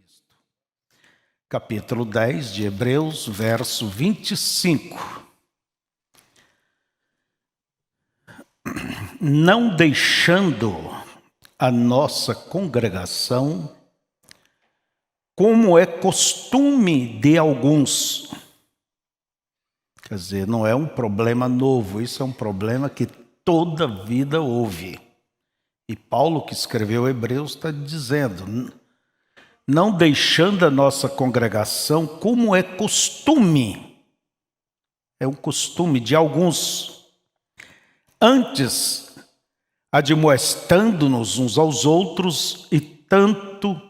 Cristo. Capítulo 10 de Hebreus, verso 25. Não deixando a nossa congregação, como é costume de alguns. Quer dizer, não é um problema novo, isso é um problema que toda vida houve. E Paulo, que escreveu Hebreus, está dizendo, não deixando a nossa congregação, como é costume. É um costume de alguns. Antes, admoestando-nos uns aos outros, e tanto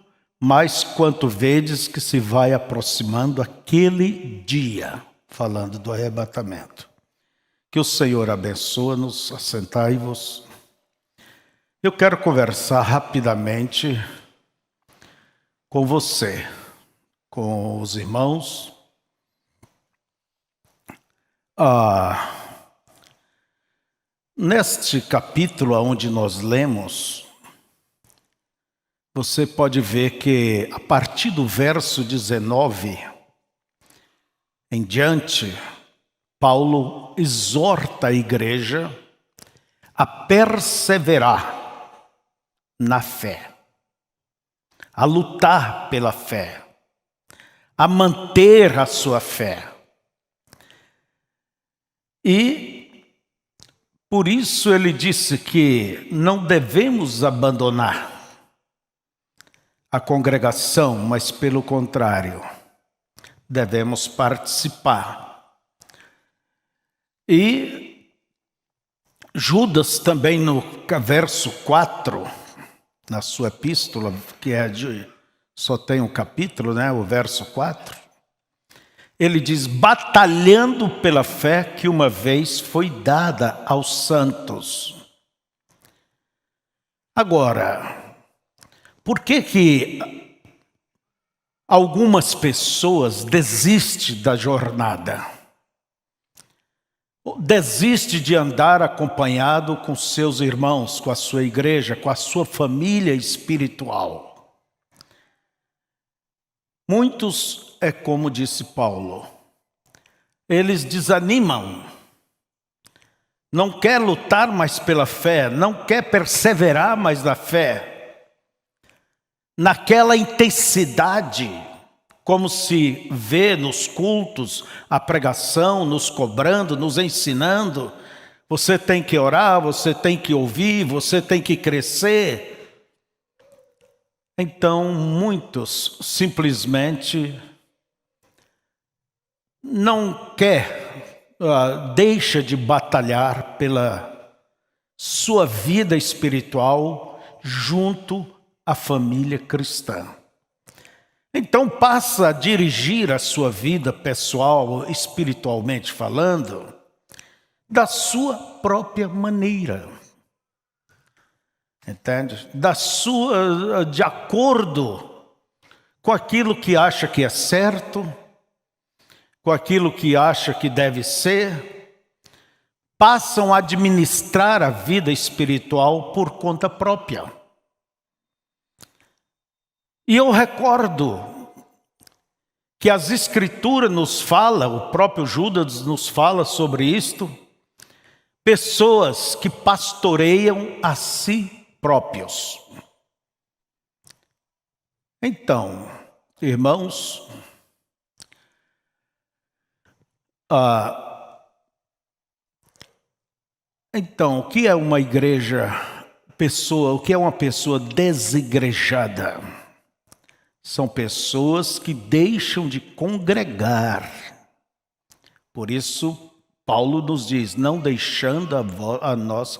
mais quanto vedes que se vai aproximando aquele dia, falando do arrebatamento. Que o Senhor abençoe-nos, assentai-vos. Eu quero conversar rapidamente com você, com os irmãos. Neste capítulo onde nós lemos, você pode ver que a partir do verso 19 em diante, Paulo exorta a igreja a perseverar na fé, a lutar pela fé, a manter a sua fé. E por isso ele disse que não devemos abandonar a congregação, mas pelo contrário, devemos participar. E Judas também no verso 4, na sua epístola, que só tem um capítulo, o verso 4, ele diz, batalhando pela fé que uma vez foi dada aos santos. Agora, por que algumas pessoas desistem da jornada? Desiste de andar acompanhado com seus irmãos, com a sua igreja, com a sua família espiritual. Muitos, é como disse Paulo, eles desanimam, não quer lutar mais pela fé, não quer perseverar mais na fé, naquela intensidade, como se vê nos cultos, a pregação, nos cobrando, nos ensinando. Você tem que orar, você tem que ouvir, você tem que crescer. Então, muitos simplesmente não deixa de batalhar pela sua vida espiritual junto à família cristã. Então passa a dirigir a sua vida pessoal, espiritualmente falando, da sua própria maneira. Entende? De acordo com aquilo que acha que é certo, com aquilo que acha que deve ser, passam a administrar a vida espiritual por conta própria. E eu recordo que as Escrituras nos falam, o próprio Judas nos fala sobre isto, pessoas que pastoreiam a si próprios. Então, irmãos, o que é uma o que é uma pessoa desigrejada? São pessoas que deixam de congregar. Por isso, Paulo nos diz, não deixando a nossa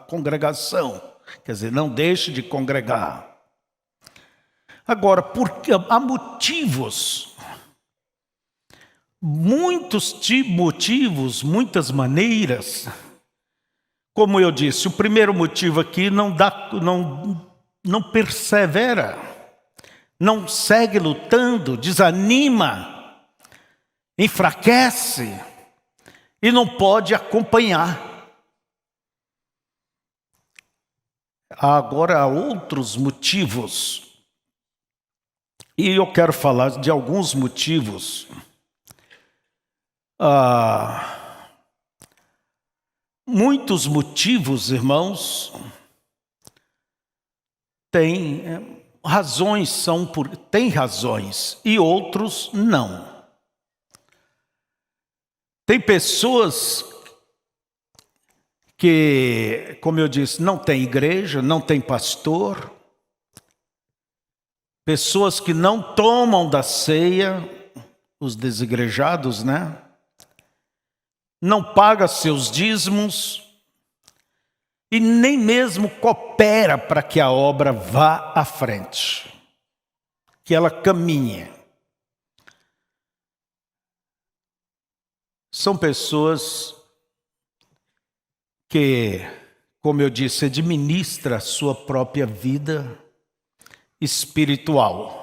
congregação. Quer dizer, não deixe de congregar. Agora, porque há motivos, muitos motivos, muitas maneiras. Como eu disse, o primeiro motivo aqui não persevera. Não segue lutando, desanima, enfraquece e não pode acompanhar. Agora há outros motivos. E eu quero falar de alguns motivos. Muitos motivos, irmãos, têm razões, tem razões, e outros não. Tem pessoas que, como eu disse, não tem igreja, não tem pastor, pessoas que não tomam da ceia, os desigrejados, né? Não paga seus dízimos e nem mesmo coopera para que a obra vá à frente, que ela caminhe. São pessoas que, como eu disse, administram a sua própria vida espiritual.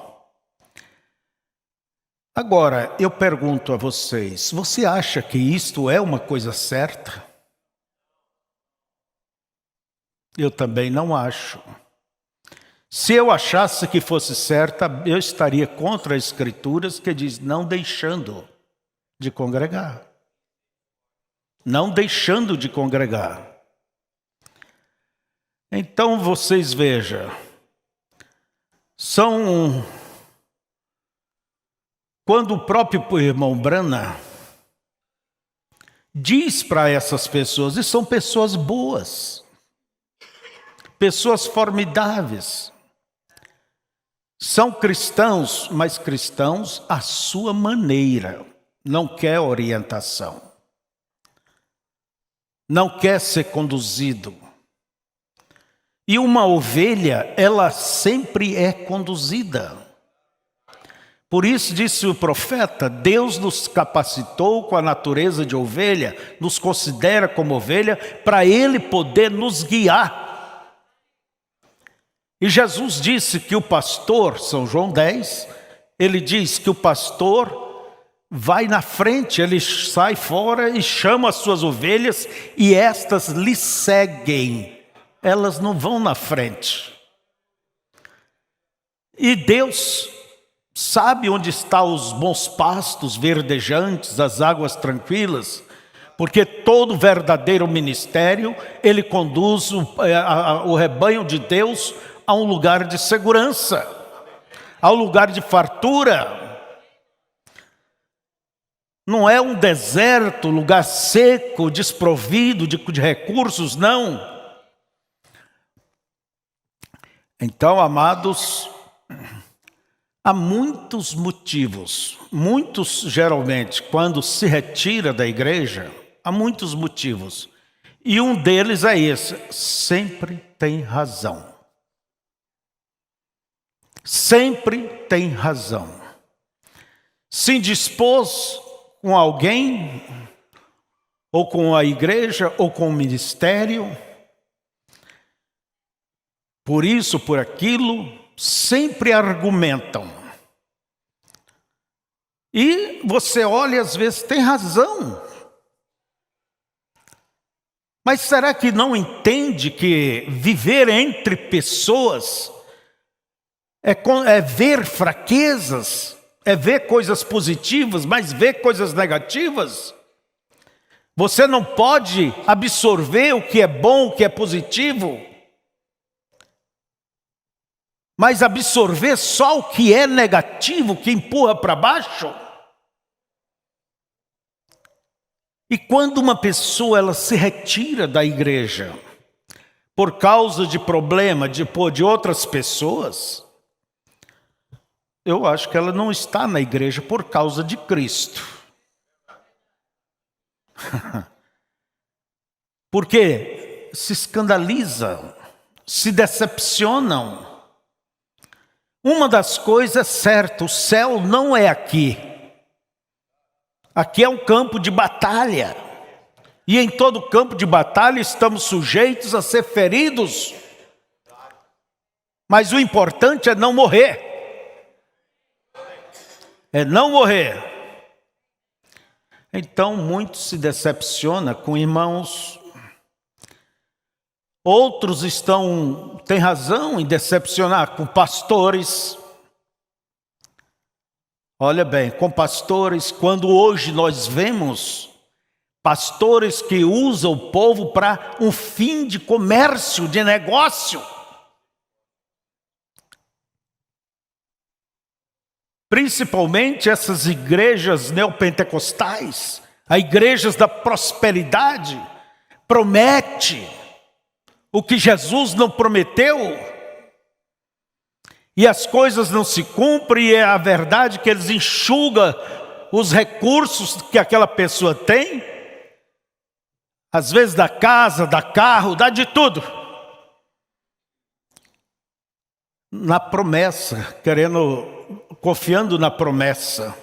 Agora, eu pergunto a vocês, você acha que isto é uma coisa certa? Eu também não acho. Se eu achasse que fosse certa, eu estaria contra as Escrituras que diz não deixando de congregar. Não deixando de congregar. Então vocês vejam, quando o próprio irmão Branham diz para essas pessoas, e são pessoas boas, pessoas formidáveis, são cristãos, mas cristãos à sua maneira, não quer orientação, não quer ser conduzido. E uma ovelha, ela sempre é conduzida. Por isso disse o profeta, Deus nos capacitou com a natureza de ovelha, nos considera como ovelha, para Ele poder nos guiar. E Jesus disse que o pastor, São João 10, ele diz que o pastor vai na frente, ele sai fora e chama as suas ovelhas e estas lhe seguem. Elas não vão na frente. E Deus sabe onde estão os bons pastos verdejantes, as águas tranquilas, porque todo verdadeiro ministério, ele conduz o rebanho de Deus a um lugar de segurança, a um lugar de fartura. Não é um deserto, lugar seco, desprovido de recursos, não. Então, amados, há muitos motivos, muitos geralmente, quando se retira da igreja, há muitos motivos. E um deles é esse, sempre tem razão. Sempre tem razão. Se indispôs com alguém, ou com a igreja, ou com o ministério, por isso, por aquilo, sempre argumentam. E você olha, às vezes, tem razão. Mas será que não entende que viver entre pessoas é ver fraquezas, é ver coisas positivas, mas ver coisas negativas? Você não pode absorver o que é bom, o que é positivo, mas absorver só o que é negativo, que empurra para baixo. E quando uma pessoa ela se retira da igreja por causa de problema de outras pessoas, eu acho que ela não está na igreja por causa de Cristo. Porque se escandalizam, se decepcionam. Uma das coisas é certa, o céu não é aqui. Aqui é um campo de batalha. E em todo campo de batalha estamos sujeitos a ser feridos. Mas o importante é não morrer. É não morrer. Então, muitos se decepcionam com irmãos. Outros têm razão em decepcionar com pastores. Olha bem, com pastores, quando hoje nós vemos pastores que usam o povo para um fim de comércio, de negócio. Principalmente essas igrejas neopentecostais, as igrejas da prosperidade, promete o que Jesus não prometeu, e as coisas não se cumprem, e é a verdade que eles enxugam os recursos que aquela pessoa tem, às vezes da casa, da carro, dá de tudo, na promessa, confiando na promessa,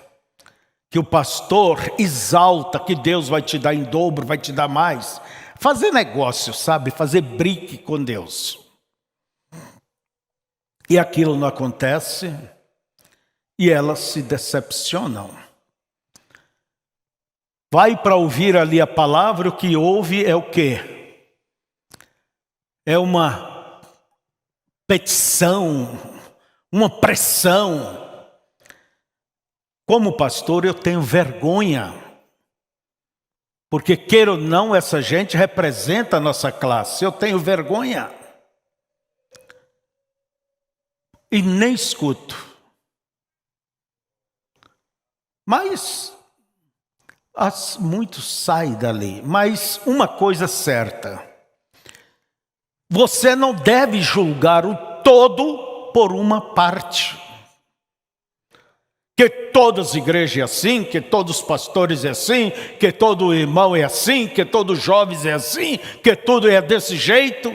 que o pastor exalta, que Deus vai te dar em dobro, vai te dar mais. Fazer negócio, sabe? Fazer brique com Deus. E aquilo não acontece, e elas se decepcionam. Vai para ouvir ali a palavra, o que ouve é o quê? É uma petição, uma pressão. Como pastor, eu tenho vergonha, porque queira ou não, essa gente representa a nossa classe. Eu tenho vergonha e nem escuto. Mas muitos saem dali. Mas uma coisa certa: você não deve julgar o todo por uma parte. Que todas as igrejas é assim, que todos os pastores é assim, que todo irmão é assim, que todos os jovens é assim, que tudo é desse jeito.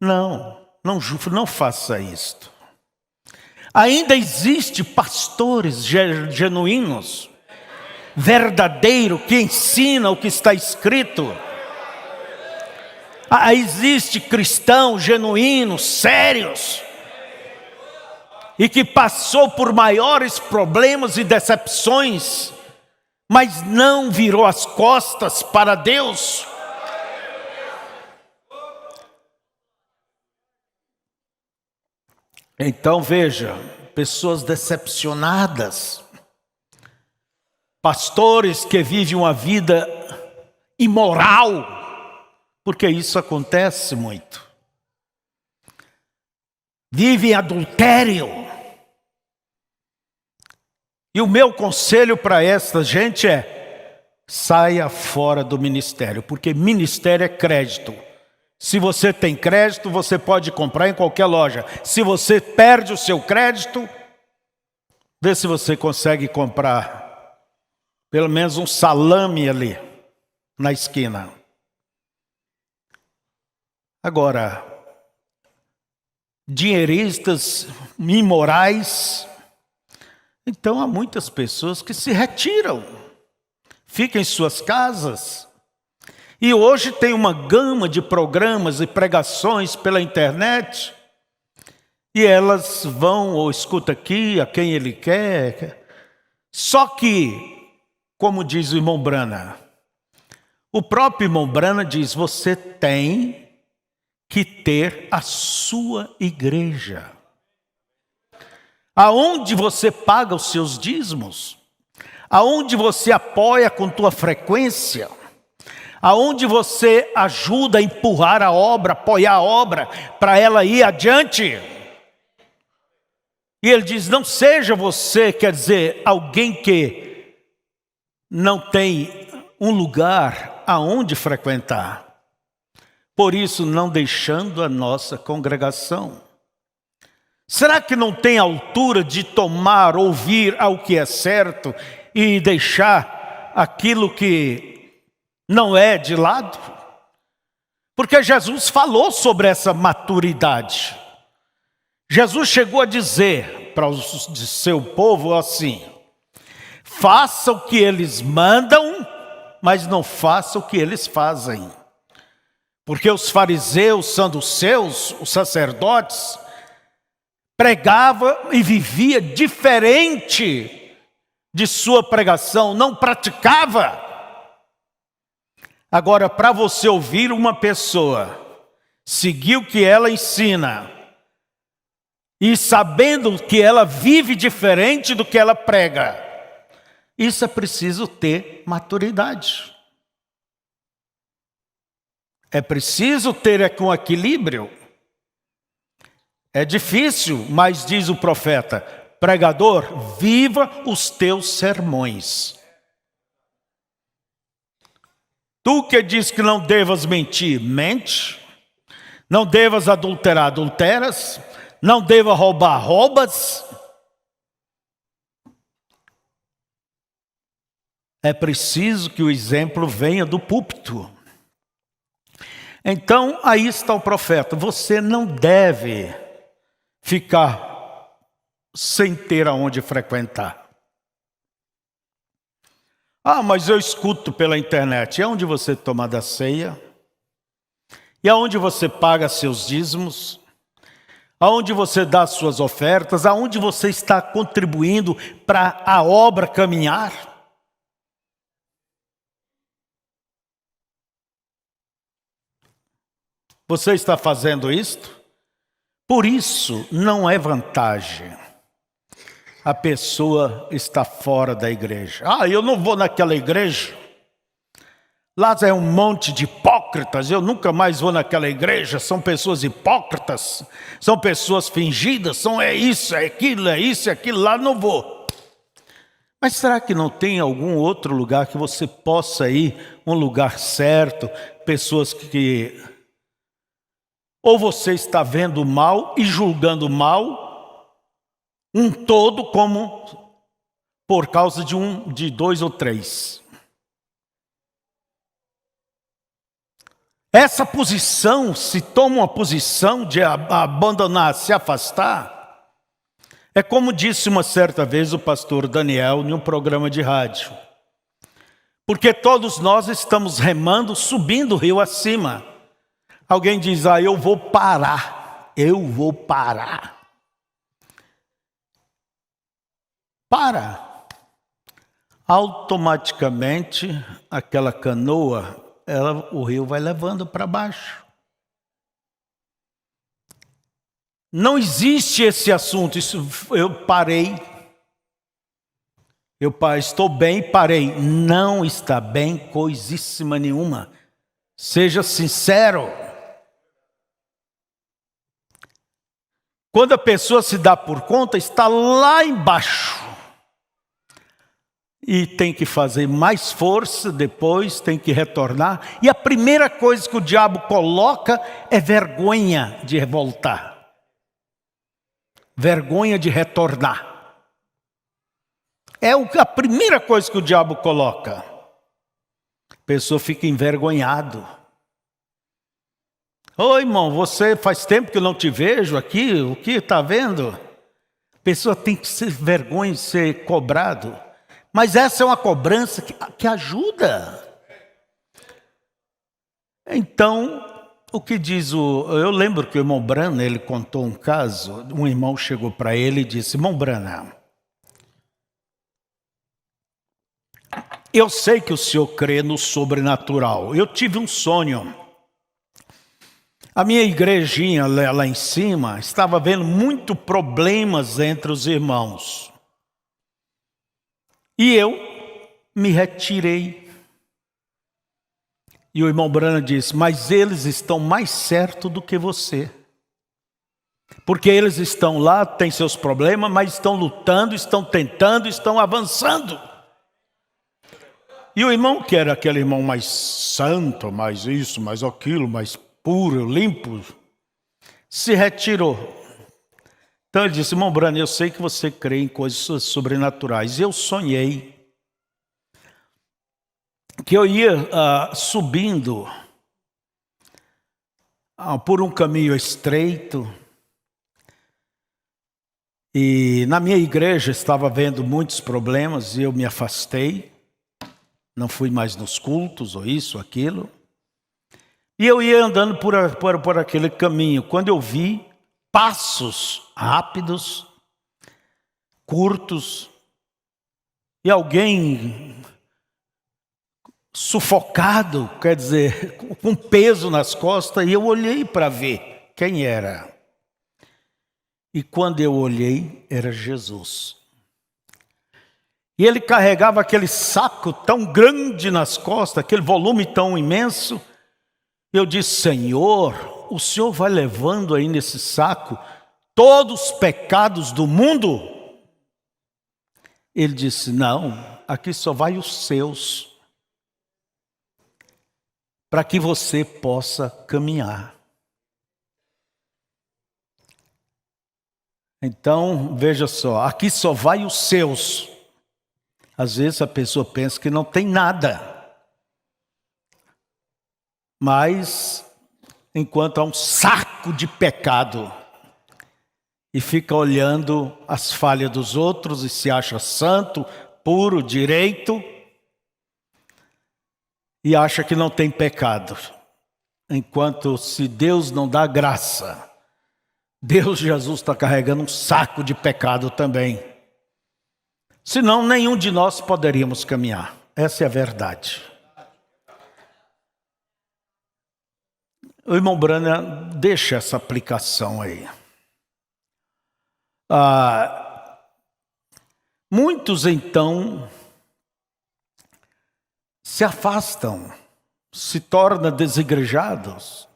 Não faça isto. Ainda existe pastores genuínos, verdadeiros, que ensinam o que está escrito. Existe cristãos genuínos, sérios, e que passou por maiores problemas e decepções, mas não virou as costas para Deus. Então veja, pessoas decepcionadas, pastores que vivem uma vida imoral, porque isso acontece muito. Vivem adultério. E o meu conselho para esta gente é: saia fora do ministério, porque ministério é crédito. Se você tem crédito, você pode comprar em qualquer loja. Se você perde o seu crédito, vê se você consegue comprar pelo menos um salame ali na esquina. Agora, dinheiristas imorais, então há muitas pessoas que se retiram, ficam em suas casas. E hoje tem uma gama de programas e pregações pela internet, e elas vão ou escuta aqui a quem ele quer. Só que, como diz o irmão Brana, o próprio irmão Brana diz: você tem que ter a sua igreja, aonde você paga os seus dízimos, aonde você apoia com tua frequência, aonde você ajuda a empurrar a obra, apoiar a obra para ela ir adiante. E ele diz: não seja você, quer dizer, alguém que não tem um lugar aonde frequentar. Por isso, não deixando a nossa congregação. Será que não tem altura de tomar, ouvir ao que é certo e deixar aquilo que não é de lado? Porque Jesus falou sobre essa maturidade. Jesus chegou a dizer para o seu povo assim: faça o que eles mandam, mas não faça o que eles fazem. Porque os fariseus, saduceus, os sacerdotes, pregava e vivia diferente de sua pregação, não praticava. Agora, para você ouvir uma pessoa, seguir o que ela ensina e sabendo que ela vive diferente do que ela prega. Isso é preciso ter maturidade. É preciso ter um equilíbrio. É difícil, mas diz o profeta: pregador, viva os teus sermões. Tu que diz que não devas mentir, mente. Não devas adulterar, adulteras. Não devas roubar, roubas. É preciso que o exemplo venha do púlpito. Então, aí está o profeta. Você não deve ficar sem ter aonde frequentar. Ah, mas eu escuto pela internet. É onde você toma da ceia? E aonde você paga seus dízimos? Aonde você dá suas ofertas? Aonde você está contribuindo para a obra caminhar? Você está fazendo isto? Por isso, não é vantagem a pessoa está fora da igreja. Ah, eu não vou naquela igreja. Lá é um monte de hipócritas, eu nunca mais vou naquela igreja. São pessoas hipócritas, são pessoas fingidas, é isso, é aquilo, lá não vou. Mas será que não tem algum outro lugar que você possa ir, um lugar certo, pessoas que... Ou você está vendo mal e julgando mal, um todo como por causa de dois ou três. Essa posição, se toma uma posição de abandonar, se afastar, é como disse uma certa vez o pastor Daniel em um programa de rádio. Porque todos nós estamos remando, subindo o rio acima. Alguém diz, eu vou parar. Para. Automaticamente, aquela canoa, o rio vai levando para baixo. Não existe esse assunto, eu parei. Estou bem, parei. Não está bem coisíssima nenhuma. Seja sincero. Quando a pessoa se dá por conta, está lá embaixo. E tem que fazer mais força, depois tem que retornar. E a primeira coisa que o diabo coloca é vergonha de voltar. Vergonha de retornar. É a primeira coisa que o diabo coloca. A pessoa fica envergonhado. Ô irmão, você faz tempo que eu não te vejo aqui, o que está vendo? A pessoa tem que ser vergonha de ser cobrado. Mas essa é uma cobrança que ajuda. Então, o que diz eu lembro que o irmão Brana, ele contou um caso, um irmão chegou para ele e disse, irmão Brana, eu sei que o senhor crê no sobrenatural, eu tive um sonho. A minha igrejinha lá em cima estava vendo muito problemas entre os irmãos. E eu me retirei. E o irmão Brana disse, mas eles estão mais certos do que você. Porque eles estão lá, têm seus problemas, mas estão lutando, estão tentando, estão avançando. E o irmão, que era aquele irmão mais santo, mais isso, mais aquilo, mais puro, limpo, se retirou. Então ele disse, irmão Brana, eu sei que você crê em coisas sobrenaturais. Eu sonhei que eu ia subindo por um caminho estreito. E na minha igreja estava havendo muitos problemas e eu me afastei. Não fui mais nos cultos ou isso, aquilo. E eu ia andando por aquele caminho. Quando eu vi passos rápidos, curtos, e alguém sufocado, quer dizer, com peso nas costas, e eu olhei para ver quem era. E quando eu olhei, era Jesus. E ele carregava aquele saco tão grande nas costas, aquele volume tão imenso. Eu disse: Senhor, o Senhor vai levando aí nesse saco todos os pecados do mundo? Ele disse: não, aqui só vai os seus, para que você possa caminhar. Então, veja só, aqui só vai os seus. Às vezes a pessoa pensa que não tem nada, mas enquanto há um saco de pecado, e fica olhando as falhas dos outros e se acha santo, puro, direito, e acha que não tem pecado. Enquanto se Deus não dá graça, Deus, Jesus está carregando um saco de pecado também. Senão nenhum de nós poderíamos caminhar. Essa é a verdade. O irmão Brana deixa essa aplicação aí. Muitos então se afastam, se tornam desigrejados.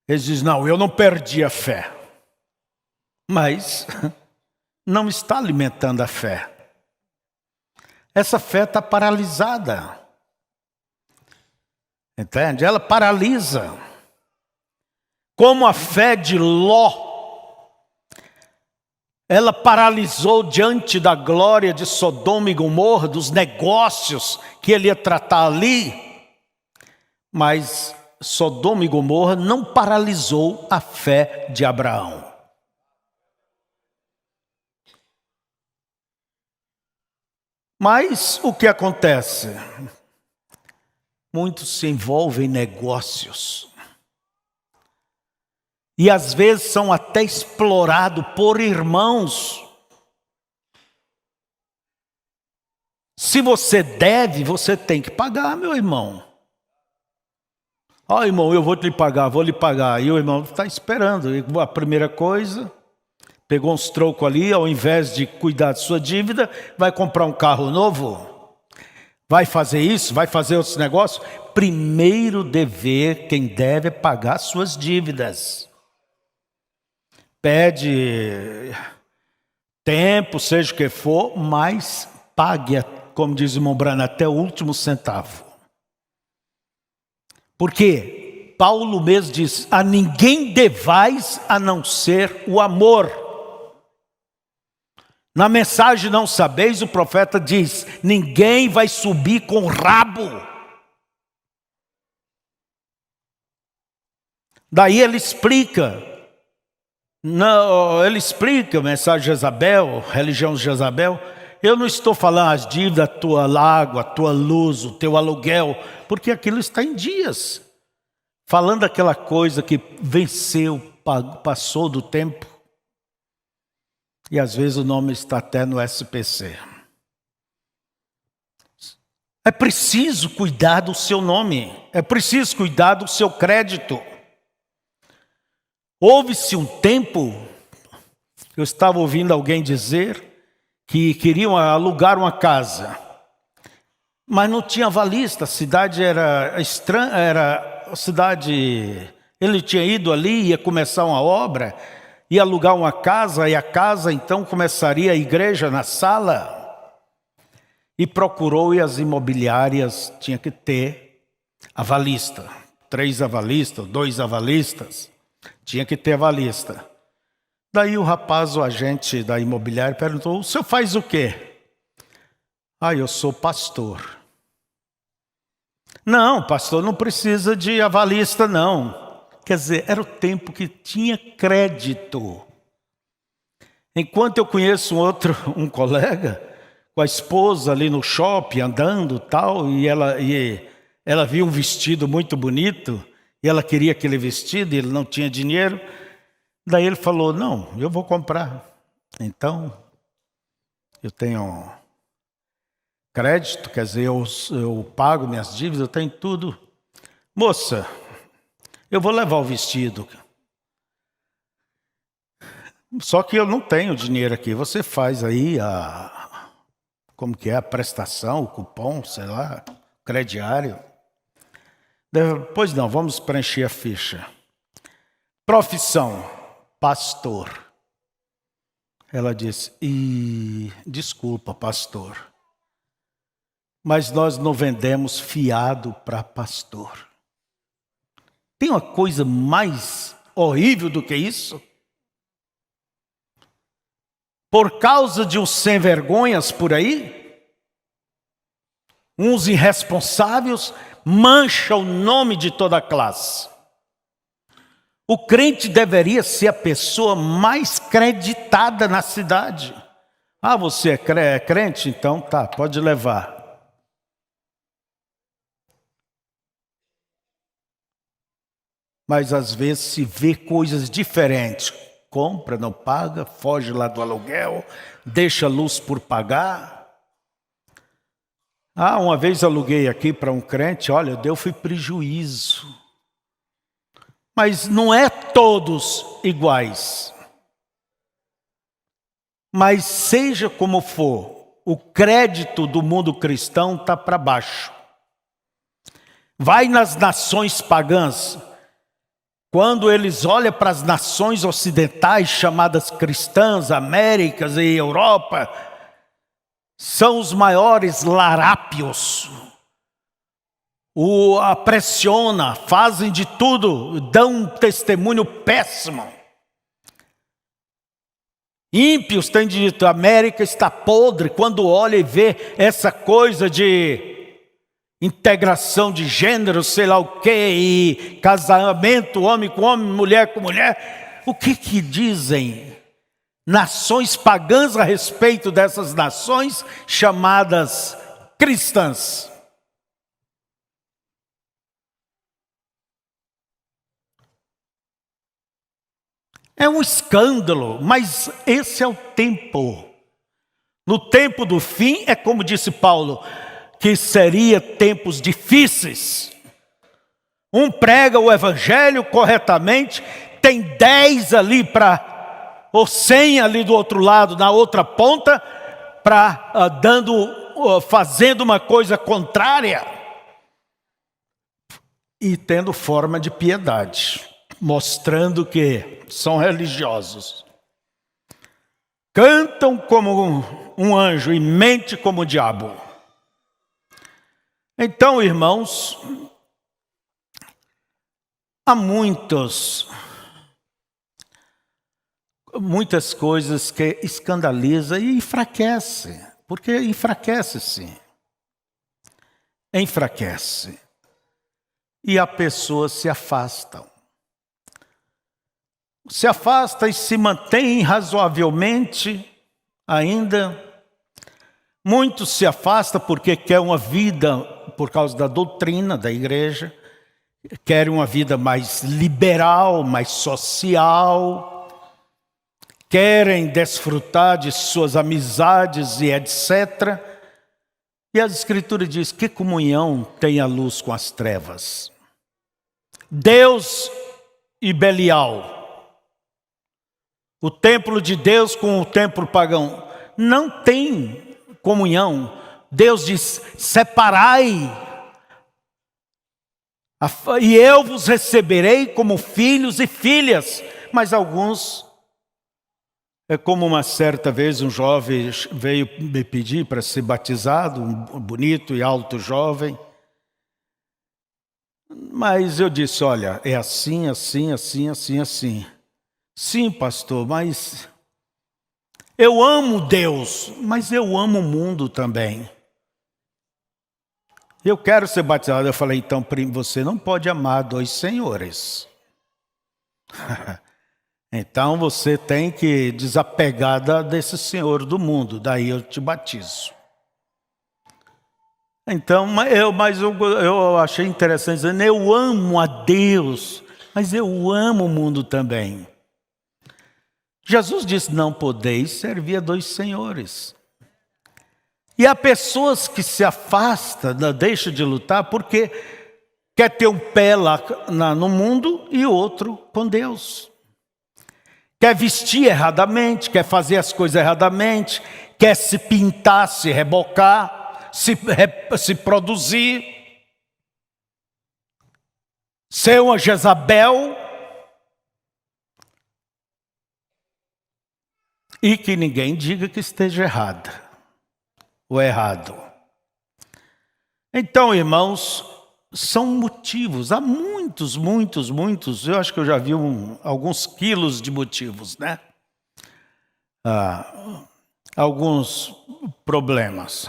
Eles dizem: não, eu não perdi a fé. Mas não está alimentando a fé. Essa fé está paralisada. Entende? Ela paralisa. Como a fé de Ló. Ela paralisou diante da glória de Sodoma e Gomorra, dos negócios que ele ia tratar ali. Mas Sodoma e Gomorra não paralisou a fé de Abraão. Mas o que acontece? Muitos se envolvem em negócios. E às vezes são até explorados por irmãos. Se você deve, você tem que pagar, meu irmão. Irmão, eu vou lhe pagar. E o irmão está esperando. A primeira coisa, pegou uns trocos ali, ao invés de cuidar de sua dívida, vai comprar um carro novo. Vai fazer isso, vai fazer outros negócios. Primeiro dever, quem deve é pagar suas dívidas. Pede tempo, seja o que for, mas pague, como diz o irmão Brana, até o último centavo. Porque Paulo mesmo diz: a ninguém devais a não ser o amor. Na mensagem Não Sabeis, o profeta diz: ninguém vai subir com o rabo. Daí ele explica. Não, ele explica a mensagem de Jezabel, religião de Jezabel. Eu não estou falando as dívidas, a tua água, a tua luz, o teu aluguel, porque aquilo está em dias. Falando aquela coisa que venceu, passou do tempo. E às vezes o nome está até no SPC. É preciso cuidar do seu nome, é preciso cuidar do seu crédito. Houve-se um tempo, eu estava ouvindo alguém dizer que queriam alugar uma casa, mas não tinha avalista, a cidade era estranha, ele tinha ido ali, ia começar uma obra, ia alugar uma casa, e a casa então começaria a igreja na sala, e procurou, e as imobiliárias tinha que ter avalista, 3 avalistas, 2 avalistas. Tinha que ter avalista. Daí o rapaz, o agente da imobiliária, perguntou: o senhor faz o quê? Eu sou pastor. Não, pastor não precisa de avalista, não. Quer dizer, era o tempo que tinha crédito. Enquanto eu conheço um colega, com a esposa ali no shopping, andando tal, e ela viu um vestido muito bonito, e ela queria aquele vestido, e ele não tinha dinheiro. Daí ele falou: não, eu vou comprar. Então, eu tenho crédito, quer dizer, eu pago minhas dívidas, eu tenho tudo. Moça, eu vou levar o vestido. Só que eu não tenho dinheiro aqui. Você faz aí como que é, a prestação, o cupom, sei lá, crediário. Pois não, vamos preencher a ficha. Profissão, pastor. Ela disse, desculpa, pastor, mas nós não vendemos fiado para pastor. Tem uma coisa mais horrível do que isso? Por causa de uns sem-vergonhas por aí, uns irresponsáveis, mancha o nome de toda a classe. O crente deveria ser a pessoa mais creditada na cidade. Ah, você é crente? Então tá, pode levar. Mas às vezes se vê coisas diferentes. Compra, não paga, foge lá do aluguel, deixa a luz por pagar. Ah, uma vez aluguei aqui para um crente, olha, deu-foi prejuízo. Mas não é todos iguais. Mas seja como for, o crédito do mundo cristão está para baixo. Vai nas nações pagãs, quando eles olham para as nações ocidentais chamadas cristãs, Américas e Europa, são os maiores larápios. O pressiona, fazem de tudo, dão um testemunho péssimo. Ímpios têm dito, a América está podre, quando olha e vê essa coisa de integração de gênero, sei lá o quê, e casamento, homem com homem, mulher com mulher. O que dizem nações pagãs a respeito dessas nações chamadas cristãs? É um escândalo, mas esse é o tempo. No tempo do fim, é como disse Paulo, que seria tempos difíceis. Um prega o evangelho corretamente, tem 10 ali ou 100 ali do outro lado, na outra ponta, fazendo uma coisa contrária e tendo forma de piedade, mostrando que são religiosos. Cantam como um anjo e mente como o diabo. Então, irmãos, há muitas coisas que escandaliza e enfraquece, porque enfraquece sim. Enfraquece. E as pessoas se afastam. Se afasta e se mantém razoavelmente ainda. Muitos se afastam porque querem uma vida, por causa da doutrina da igreja, querem uma vida mais liberal, mais social, querem desfrutar de suas amizades e etc. E as Escrituras dizem, que comunhão tem a luz com as trevas? Deus e Belial. O templo de Deus com o templo pagão. Não tem comunhão. Deus diz, separai. E eu vos receberei como filhos e filhas. Mas alguns, é como uma certa vez um jovem veio me pedir para ser batizado, um bonito e alto jovem. Mas eu disse, olha, é assim, assim, assim, assim, assim. Sim, pastor, mas eu amo Deus, mas eu amo o mundo também. Eu quero ser batizado. Eu falei, então você não pode amar dois senhores. Então você tem que desapegar desse senhor do mundo, daí eu te batizo. Então, eu achei interessante dizer, eu amo a Deus, mas eu amo o mundo também. Jesus disse, não podeis servir a dois senhores. E há pessoas que se afastam, deixam de lutar, porque quer ter um pé lá no mundo e outro com Deus. quer vestir erradamente, quer fazer as coisas erradamente, quer se pintar, se rebocar, se produzir, ser uma Jezabel, e que ninguém diga que esteja errada ou errado. Então, irmãos, são motivos, há muitos, eu acho que eu já vi alguns quilos de motivos, né? Alguns problemas.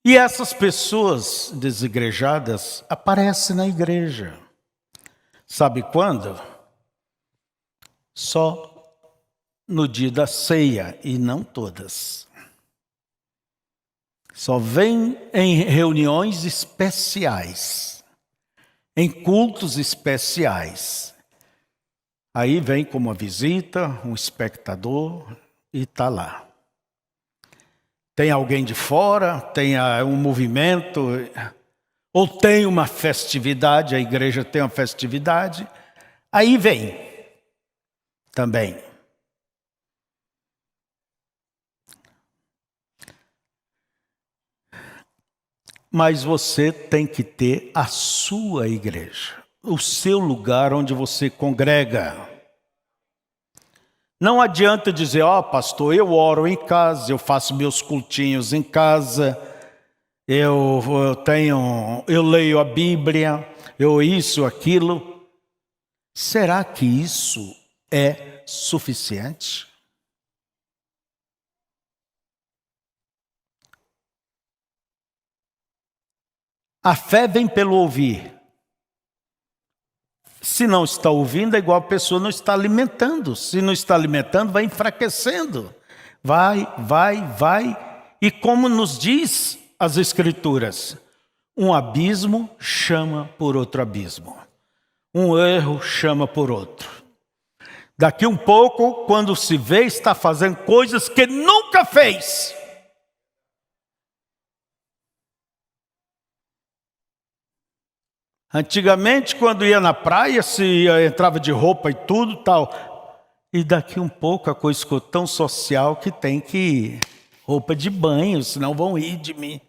E essas pessoas desigrejadas aparecem na igreja. Sabe quando? Só no dia da ceia, e não todas. Só vem em reuniões especiais, em cultos especiais. Aí vem como uma visita, um espectador, e está lá. Tem alguém de fora, tem um movimento, ou tem uma festividade, a igreja tem uma festividade, aí vem também. Mas você tem que ter a sua igreja, o seu lugar onde você congrega. Não adianta dizer, pastor, eu oro em casa, eu faço meus cultinhos em casa, eu leio a Bíblia, eu isso, aquilo. Será que isso é suficiente? A fé vem pelo ouvir. Se não está ouvindo, é igual a pessoa não está alimentando. Se não está alimentando, vai enfraquecendo. Vai. E como nos diz as Escrituras, um abismo chama por outro abismo. Um erro chama por outro. Daqui um pouco, quando se vê, está fazendo coisas que nunca fez. Antigamente, quando ia na praia, entrava de roupa e tudo tal. E daqui um pouco a coisa ficou tão social que tem que roupa de banho, senão vão rir de mim.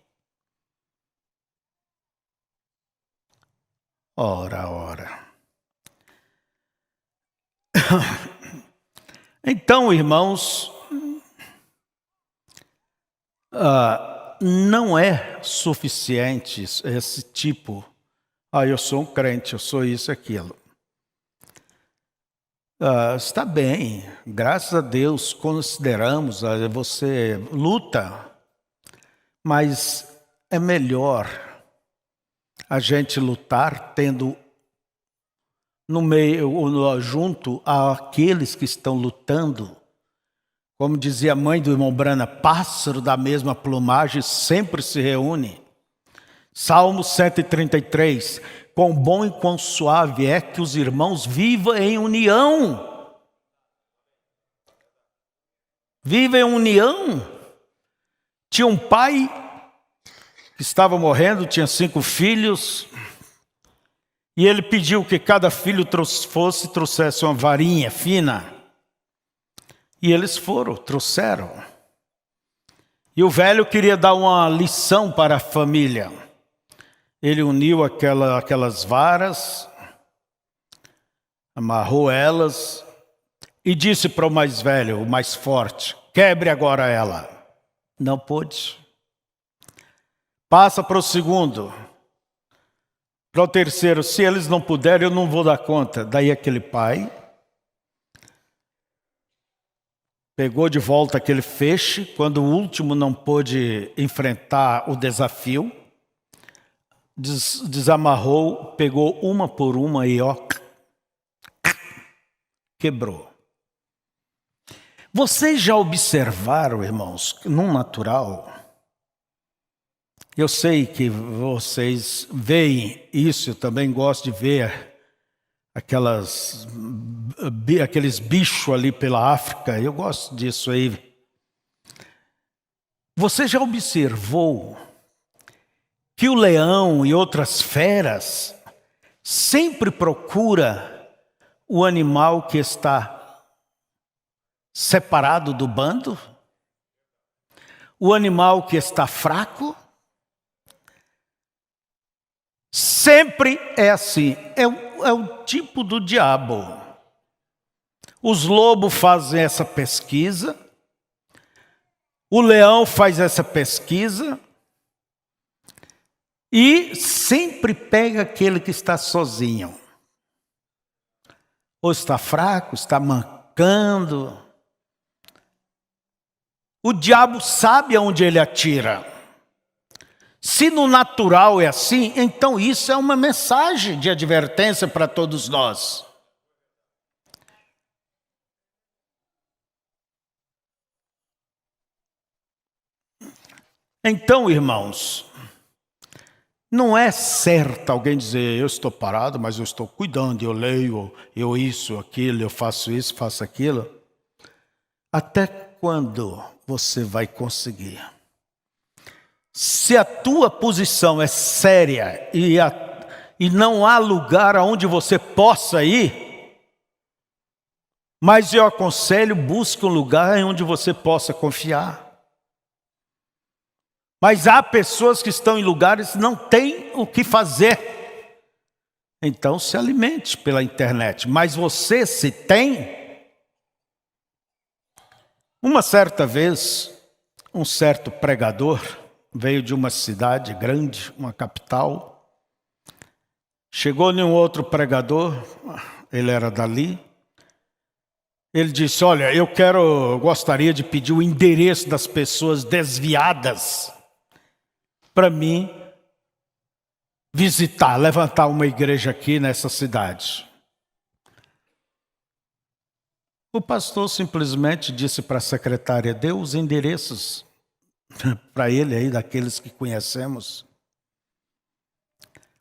Ora. Então, irmãos, não é suficiente esse tipo. Eu sou um crente, eu sou isso, aquilo. Está bem, graças a Deus, consideramos, você luta, mas é melhor a gente lutar tendo no meio, junto àqueles que estão lutando. Como dizia a mãe do irmão Brana, pássaro da mesma plumagem sempre se reúne. Salmo 133, quão bom e quão suave é que os irmãos vivam em união. Vivem em união. Tinha um pai que estava morrendo, tinha 5 filhos, e ele pediu que cada filho trouxesse uma varinha fina. E eles trouxeram. E o velho queria dar uma lição para a família. Ele uniu aquelas varas, amarrou elas e disse para o mais velho, o mais forte, quebre agora ela. Não pôde. Passa para o segundo, para o terceiro, se eles não puderem, eu não vou dar conta. Daí aquele pai pegou de volta aquele feixe, quando o último não pôde enfrentar o desafio, desamarrou, pegou uma por uma e quebrou. Vocês já observaram, irmãos, num natural, eu sei que vocês veem isso, eu também gosto de ver aqueles bichos ali pela África, eu gosto disso aí. Você já observou que o leão e outras feras sempre procura o animal que está separado do bando? O animal que está fraco? Sempre é assim, é o tipo do diabo. Os lobos fazem essa pesquisa, o leão faz essa pesquisa, e sempre pega aquele que está sozinho. Ou está fraco, está mancando. O diabo sabe aonde ele atira. Se no natural é assim, então isso é uma mensagem de advertência para todos nós. Então, irmãos, não é certo alguém dizer, eu estou parado, mas eu estou cuidando, eu leio, eu isso, aquilo, eu faço isso, faço aquilo. Até quando você vai conseguir? Se a tua posição é séria e não há lugar aonde você possa ir, mas eu aconselho, busque um lugar onde você possa confiar. Mas há pessoas que estão em lugares que não têm o que fazer. Então se alimente pela internet. Mas você, se tem... Uma certa vez, um certo pregador veio de uma cidade grande, uma capital. Chegou em um outro pregador, ele era dali. Ele disse, olha, eu gostaria de pedir o endereço das pessoas desviadas para mim visitar, levantar uma igreja aqui nessa cidade. O pastor simplesmente disse para a secretária, dê os endereços para ele aí, daqueles que conhecemos.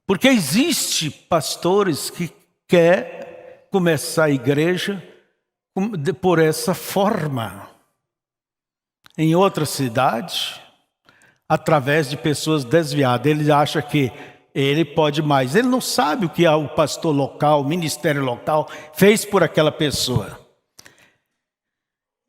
Porque existe pastores que quer começar a igreja por essa forma. Em outra cidade, através de pessoas desviadas. Ele acha que ele pode mais. Ele não sabe o que o pastor local, o ministério local fez por aquela pessoa.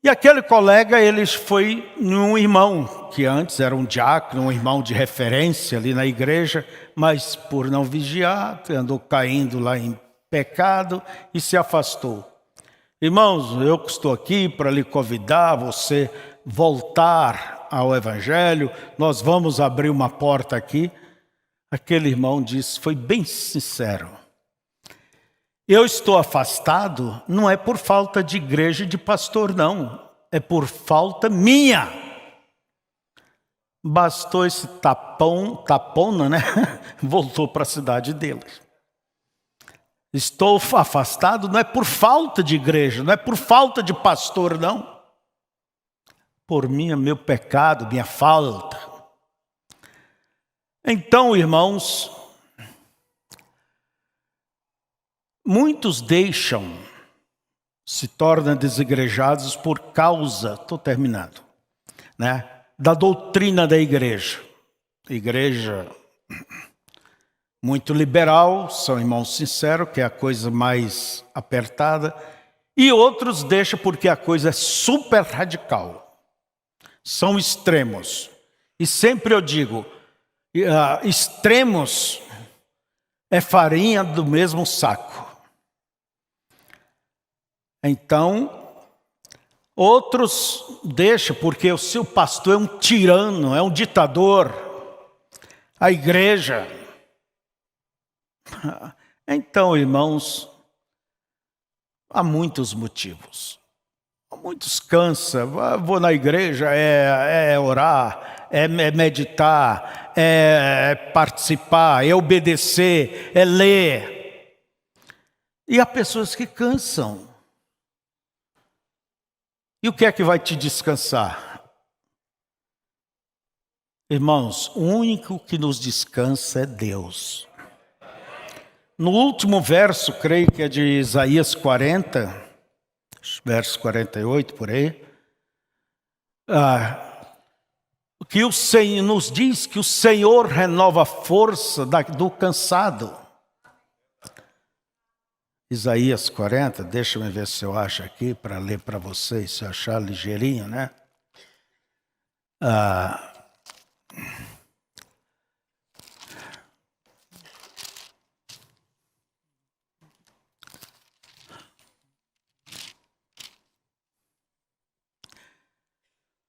E aquele colega, ele foi num irmão, que antes era um diácono, um irmão de referência ali na igreja, mas por não vigiar, andou caindo lá em pecado e se afastou. Irmãos, eu estou aqui para lhe convidar você voltar ao evangelho, nós vamos abrir uma porta aqui. Aquele irmão disse, foi bem sincero. Eu estou afastado, não é por falta de igreja e de pastor, não. É por falta minha. Bastou esse tapona, né? Voltou para a cidade dele. Estou afastado, não é por falta de igreja, não é por falta de pastor, não. Por meu pecado, minha falta. Então, irmãos, muitos se tornam desigrejados por causa, estou terminando, né, da doutrina da igreja. Igreja muito liberal, são irmãos sinceros, que é a coisa mais apertada, e outros deixam porque a coisa é super radical. São extremos. E sempre eu digo, extremos é farinha do mesmo saco. Então, outros deixam porque o seu pastor é um tirano, é um ditador. A igreja. Então, irmãos, há muitos motivos. Muitos cansam, vou na igreja, é orar, é meditar, é participar, é obedecer, é ler. E há pessoas que cansam. E o que é que vai te descansar? Irmãos, o único que nos descansa é Deus. No último verso, creio que é de Isaías 40, verso 48, por aí, que o Senhor nos diz que o Senhor renova a força do cansado. Isaías 40, deixa eu ver se eu acho aqui para ler para vocês, se eu achar ligeirinho, né?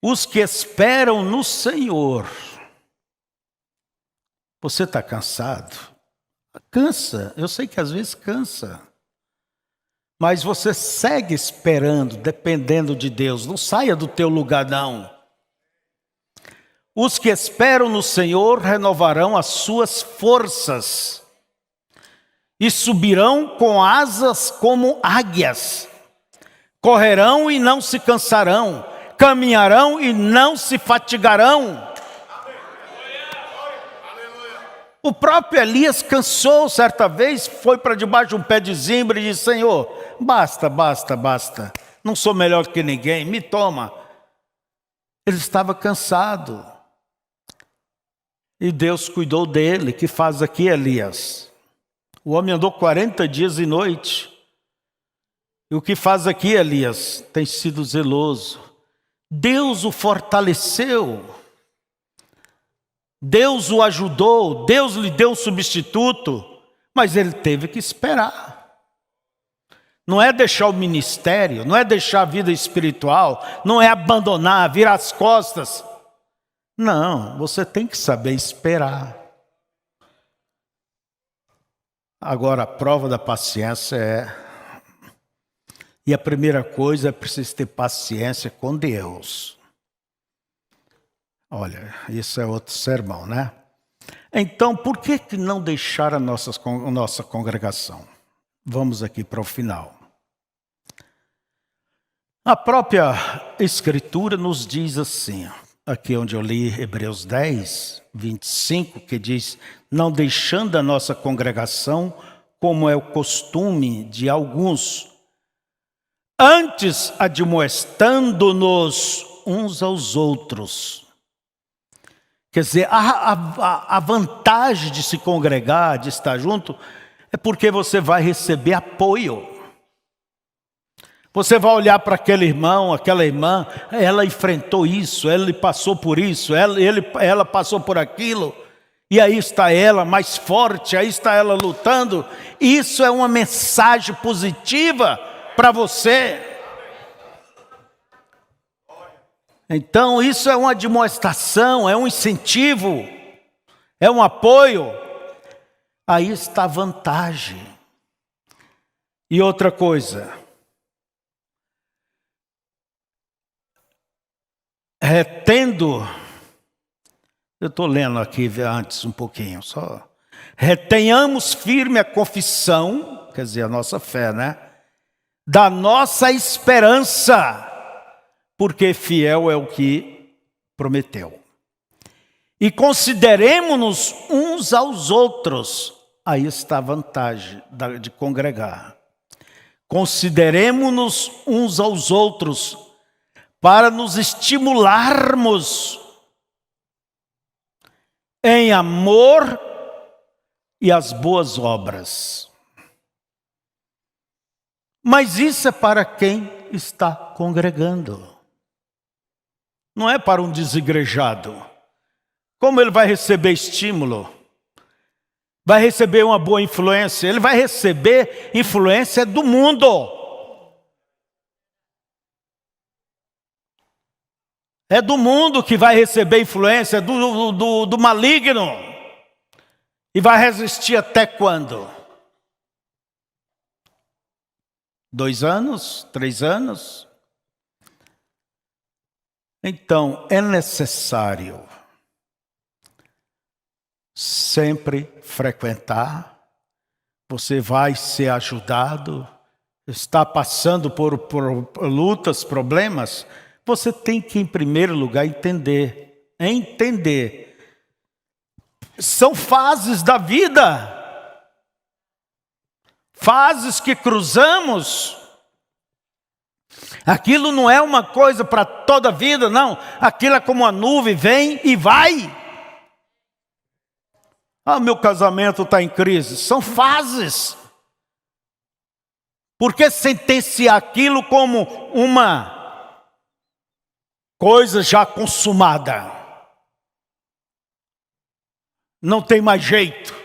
Os que esperam no Senhor. Você está cansado? Cansa, eu sei que às vezes cansa. Mas você segue esperando, dependendo de Deus. Não saia do teu lugar, não. Os que esperam no Senhor renovarão as suas forças e subirão com asas como águias. Correrão e não se cansarão, caminharão e não se fatigarão. O próprio Elias cansou certa vez, foi para debaixo de um pé de zimbro e disse: Senhor, basta, basta, basta. Não sou melhor que ninguém, me toma. Ele estava cansado. E Deus cuidou dele. Que faz aqui, Elias? O homem andou 40 dias e noite. E o que faz aqui, Elias? Tem sido zeloso. Deus o fortaleceu. Deus o ajudou, Deus lhe deu um substituto, mas ele teve que esperar. Não é deixar o ministério, não é deixar a vida espiritual, não é abandonar, virar as costas. Não, você tem que saber esperar. Agora, a prova da paciência e a primeira coisa é preciso ter paciência com Deus. Olha, isso é outro sermão, né? Então, por que não deixar a nossa congregação? Vamos aqui para o final. A própria Escritura nos diz assim, aqui onde eu li Hebreus 10, 25, que diz: não deixando a nossa congregação, como é o costume de alguns, antes admoestando-nos uns aos outros. Quer dizer, a vantagem de se congregar, de estar junto, é porque você vai receber apoio. Você vai olhar para aquele irmão, aquela irmã, ela enfrentou isso, ela passou por isso, ela passou por aquilo, e aí está ela mais forte, aí está ela lutando. Isso é uma mensagem positiva para você. Então isso é uma admoestação, é um incentivo, é um apoio. Aí está a vantagem. E outra coisa, retendo, eu estou lendo aqui antes um pouquinho só. Retenhamos firme a confissão, quer dizer, a nossa fé, né? Da nossa esperança, porque fiel é o que prometeu. E consideremos-nos uns aos outros. Aí está a vantagem de congregar. Consideremos-nos uns aos outros para nos estimularmos em amor e as boas obras. Mas isso é para quem está congregando. Não é para um desigrejado. Como ele vai receber estímulo? Vai receber uma boa influência? Ele vai receber influência do mundo. É do mundo que vai receber influência do maligno. E vai resistir até quando? 2 anos? 3 anos? Então, é necessário sempre frequentar. Você vai ser ajudado, está passando por lutas, problemas. Você tem que, em primeiro lugar, entender. São fases da vida. Fases que cruzamos. Aquilo não é uma coisa para toda a vida, não. Aquilo é como uma nuvem, vem e vai. Ah, meu casamento está em crise. São fases. Por que sentenciar aquilo como uma coisa já consumada? Não tem mais jeito.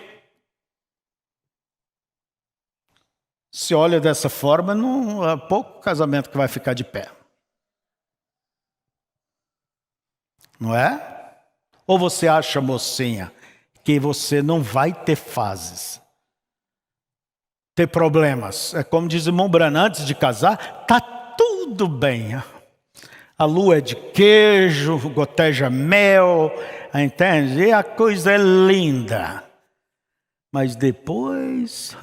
Se olha dessa forma, não há pouco casamento que vai ficar de pé. Não é? Ou você acha, mocinha, que você não vai ter fases, ter problemas? É como diz o irmão Branham, antes de casar, tá tudo bem. A lua é de queijo, goteja mel, entende? E a coisa é linda. Mas depois,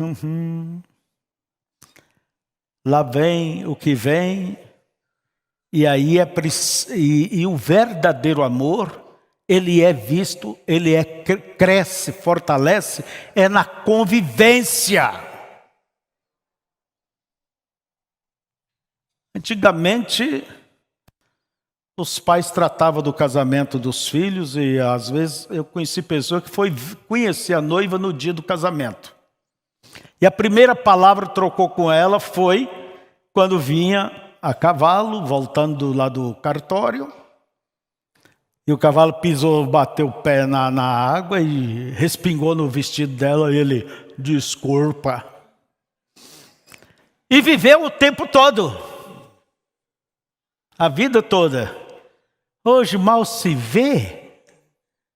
lá vem o que vem, e aí e o verdadeiro amor, ele é visto, cresce, fortalece, é na convivência. Antigamente, os pais tratavam do casamento dos filhos e às vezes eu conheci pessoa que foi conhecer a noiva no dia do casamento. E a primeira palavra que trocou com ela foi quando vinha a cavalo, voltando lá do cartório. E o cavalo pisou, bateu o pé na água e respingou no vestido dela. E ele, desculpa. E viveu o tempo todo. A vida toda. Hoje mal se vê,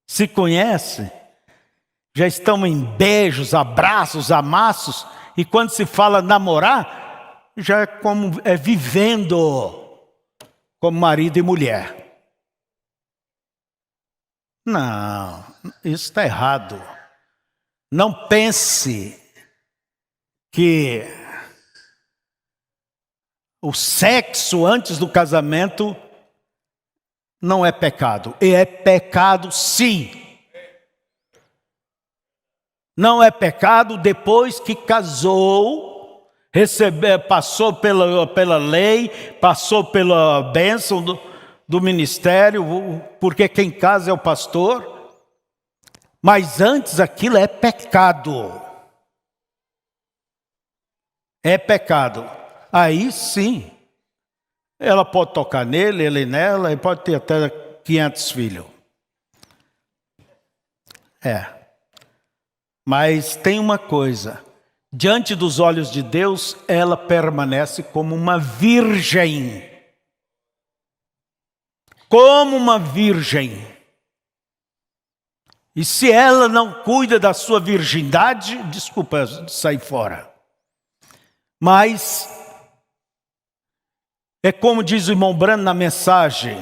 se conhece, já estão em beijos, abraços, amassos, e quando se fala namorar, já é vivendo como marido e mulher. Não, isso está errado. Não pense que o sexo antes do casamento não é pecado. E é pecado sim. Não é pecado depois que casou, passou pela lei, passou pela bênção do ministério, porque quem casa é o pastor. Mas antes aquilo é pecado. É pecado. Aí sim. Ela pode tocar nele, ele nela, e pode ter até 500 filhos. Mas tem uma coisa. Diante dos olhos de Deus, ela permanece como uma virgem. Como uma virgem. E se ela não cuida da sua virgindade, desculpa sair fora. Mas é como diz o irmão Branham na mensagem,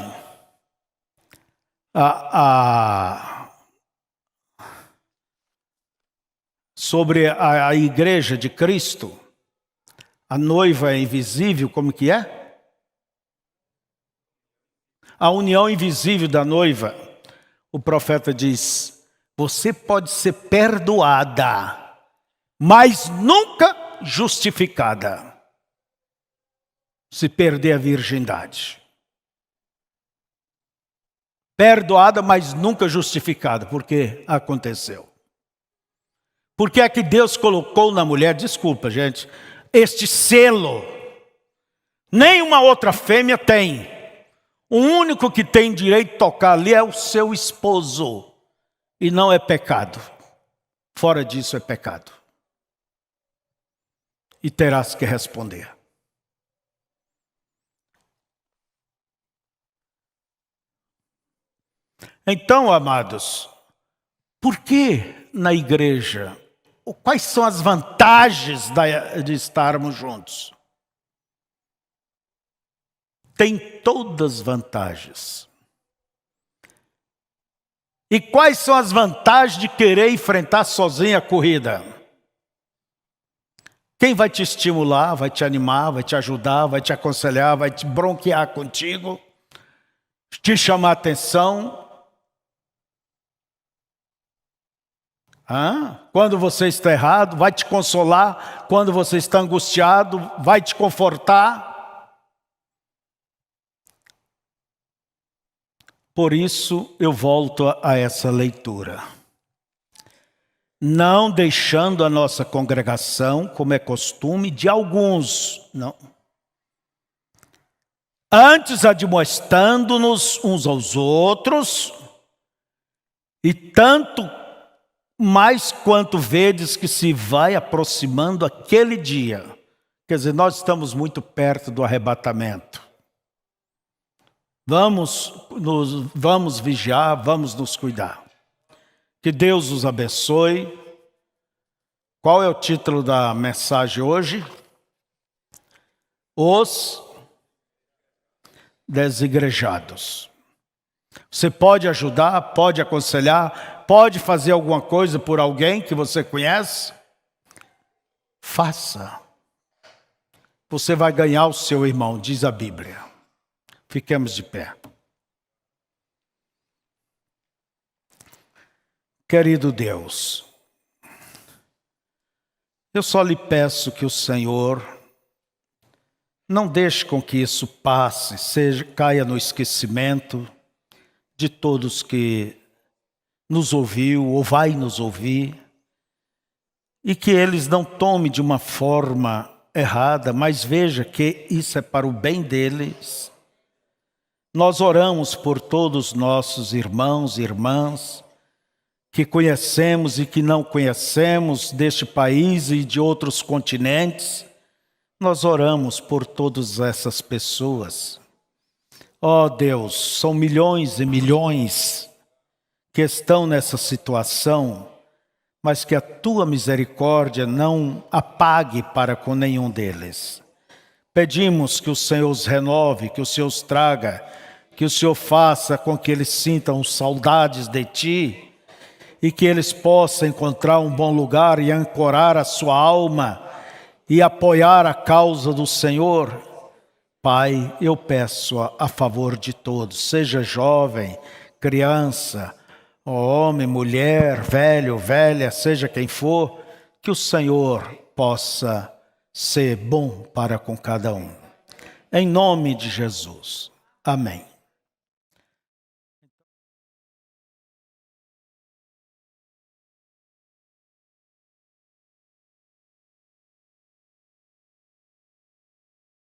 sobre a igreja de Cristo, a noiva é invisível, como que é? A união invisível da noiva, o profeta diz, você pode ser perdoada, mas nunca justificada. Se perder a virgindade. Perdoada, mas nunca justificada, porque aconteceu. Por que é que Deus colocou na mulher, desculpa gente, este selo? Nenhuma outra fêmea tem. O único que tem direito de tocar ali é o seu esposo. E não é pecado. Fora disso é pecado. E terás que responder. Então, amados, por que na igreja? Quais são as vantagens de estarmos juntos? Tem todas as vantagens. E quais são as vantagens de querer enfrentar sozinho a corrida? Quem vai te estimular, vai te animar, vai te ajudar, vai te aconselhar, vai te bronquear contigo, te chamar a atenção. Quando você está errado, vai te consolar. Quando você está angustiado, vai te confortar. Por isso eu volto a essa leitura. não deixando a nossa congregação, como é costume de alguns, não. Antes admoestando-nos uns aos outros, e tanto mais quanto vedes que se vai aproximando aquele dia. Quer dizer, nós estamos muito perto do arrebatamento. Vamos vigiar, vamos nos cuidar. Que Deus os abençoe. Qual é o título da mensagem hoje? Os desigrejados. Você pode ajudar, pode aconselhar, pode fazer alguma coisa por alguém que você conhece? Faça. Você vai ganhar o seu irmão, diz a Bíblia. Fiquemos de pé. Querido Deus, eu só lhe peço que o Senhor não deixe com que isso passe, caia no esquecimento de todos que nos ouviu ou vai nos ouvir, e que eles não tomem de uma forma errada, mas veja que isso é para o bem deles. Nós oramos por todos os nossos irmãos e irmãs que conhecemos e que não conhecemos deste país e de outros continentes. Nós oramos por todas essas pessoas. Ó Deus, são milhões e milhões que estão nessa situação, mas que a Tua misericórdia não apague para com nenhum deles. Pedimos que o Senhor os renove, que o Senhor os traga, que o Senhor faça com que eles sintam saudades de Ti e que eles possam encontrar um bom lugar e ancorar a sua alma e apoiar a causa do Senhor. Pai, eu peço a favor de todos, seja jovem, criança, homem, mulher, velho, velha, seja quem for, que o Senhor possa ser bom para com cada um. Em nome de Jesus. Amém.